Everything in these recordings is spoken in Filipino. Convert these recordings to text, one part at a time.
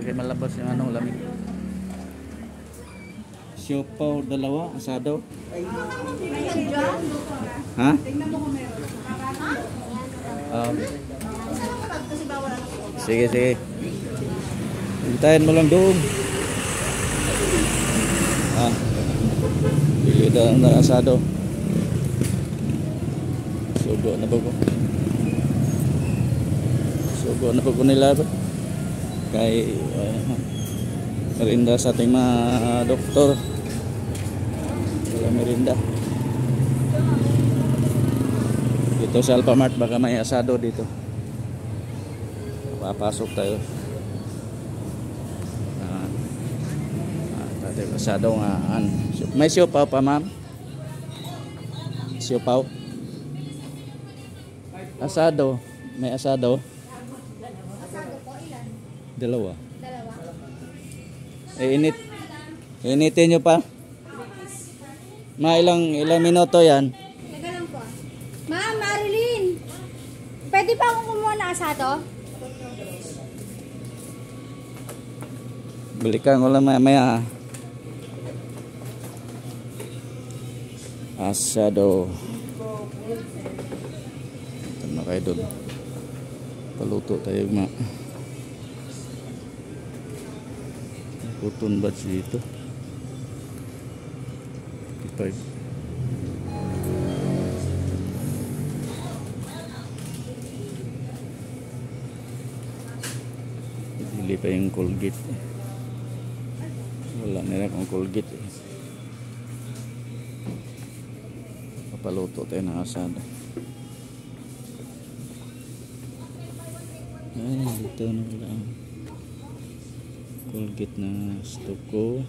kay malabas yung anong lamig. Siopaw dalawa, asado. Ha? Sige, sige. Hintayin mo lang doon. Bili na ng asado. Sugo na ba ko? Sugo na ba ko nila ba? Kay merinda sa ating mga doktor. Wala merinda. Dito sa Alphamart baka may asado dito. Papasok tayo. Asado nga. May siopaw pa, ma'am? Siopaw? Asado. May asado? Asado po, ilan? Dalawa. Dalawa? Initin nyo pa? Ilang minuto yan? Teka lang po. Ma'am, Marilyn! Pwede pa akong kumuha na asado? Balikan ko lang maya. Asado. Ito na kayo doon. Paluto tayo mga cotton buds dito. 55. Hindi pa yung Colgate. Wala nila kung Colgate eh. Papaluto tayo ng asado. Ay, dito na wala. Colgate na stock ko.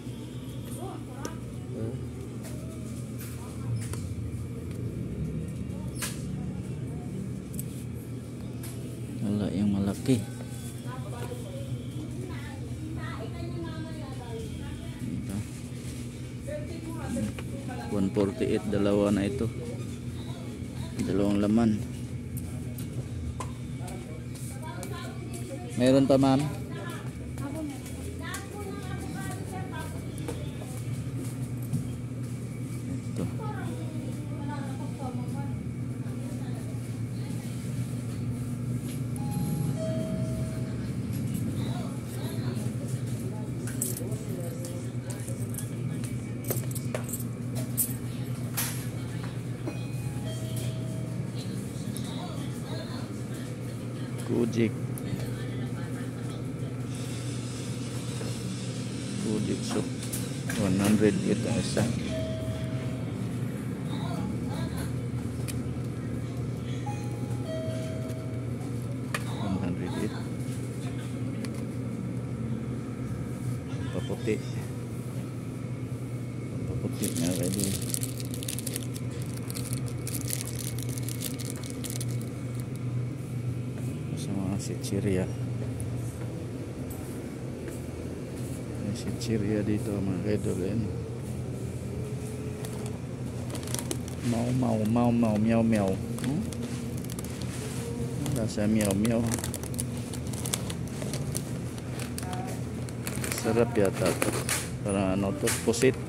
Wala yung malaki. 148, dalawa na ito. Dalawang laman. Mayroon pa, ma'am? Ito. Kujik soup 100 ito isa. Paputi na ready. Sa mga chichirya. May chichirya dito mga kaidol. Mau meow. Rasa meow. Sarap yata ito. Parang ano to, pusit.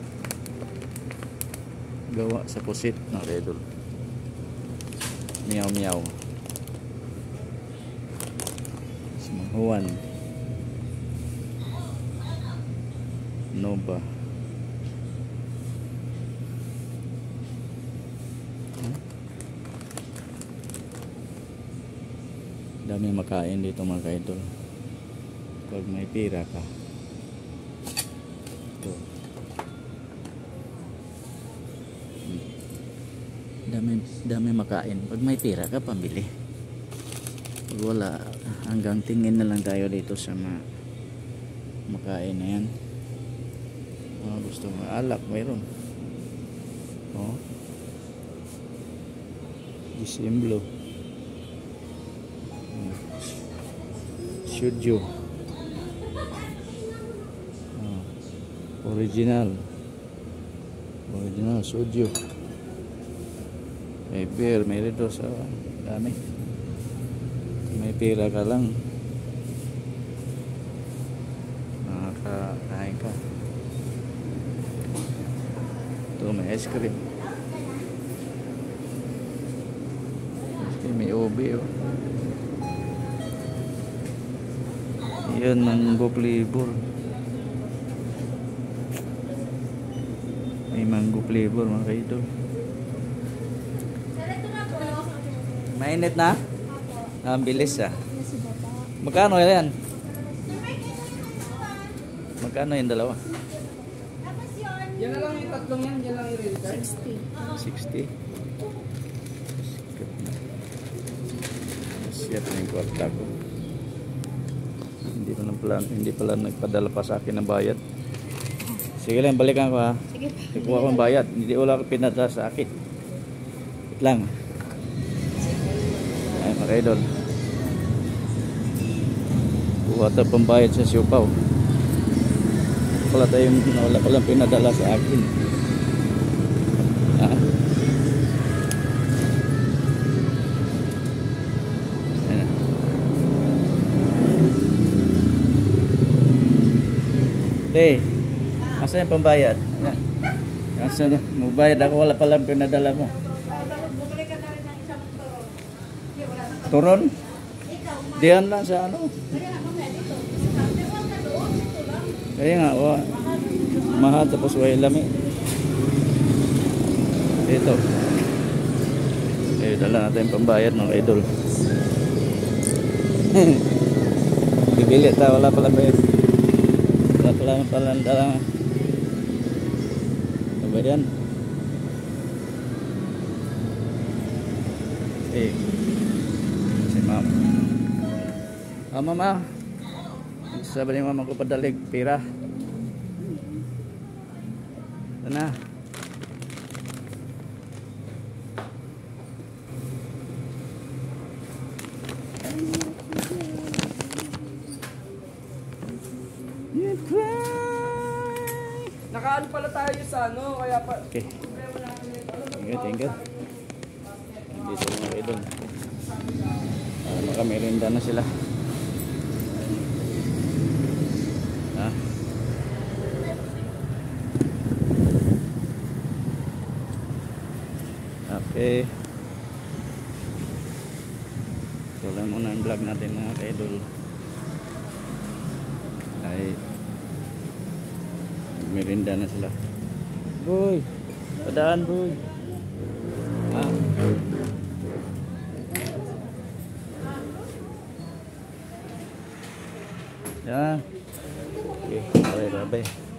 Gawa sa pusit ng kaidol. Meow. Juan Nova. Dami makain dito mga kaidol pag may pira ka. Ito. Dami makain pag may pira ka, pambili. Pag wala, hanggang tingin na lang tayo dito sa makain na yan. Gusto mo alak, mayroon. Disimblo. Shujyo. Original shujyo. May beer, may rito sa dami. May pira ka lang. may ice cream. May ube oh. Yan, mango flavor. May mango flavor mga kaidol. Sir, ito na po. Mainit na? Opo. Ang bilis ah. Nasi bata. Magkano yan? Sir, may kailangan Magkano yung dalawa? tapos yun. Yan na lang yung tatlong yan, yan lang yung real time. 60. 60. Siya na yung kwarta ko. Hindi pala nagpadala pa sa akin ng bayad. Sige lang, balikan ko ha. Sige. Ikuha ko ng bayad. Hindi wala ko pinadala sa akin. Wait lang. Ay, mga kaidol. Kuha tayo pambayad sa siupaw. Wala palang pinadala sa akin. Ha? Ayan. Hey, asa yung pambayad? Yan. Asa na? Magbayad ako, wala palang pinadala mo. Bumalik ka na rin ng isang turon. Turon? Diyan lang sa ano? Kaya nga, mahal tapos way lami. Ito. Dala natin yung pambayad mga idol. Bibili ta, wala pala bayad. Wala pala dala. Ano ba yan? Si mama. Mama. Sabi ni mama ko padalig pira. Ito na. You cry. Nakaano pala tayo sa ano, kaya pa... Okay. Thank you. Dito mga idol. Makamerinda na sila. Ha? Okay. Ito lang muna ang vlog natin mga idol. Ay merinda na sila. Boy, padaan boy. Ah. Yan. Okay, bye bye.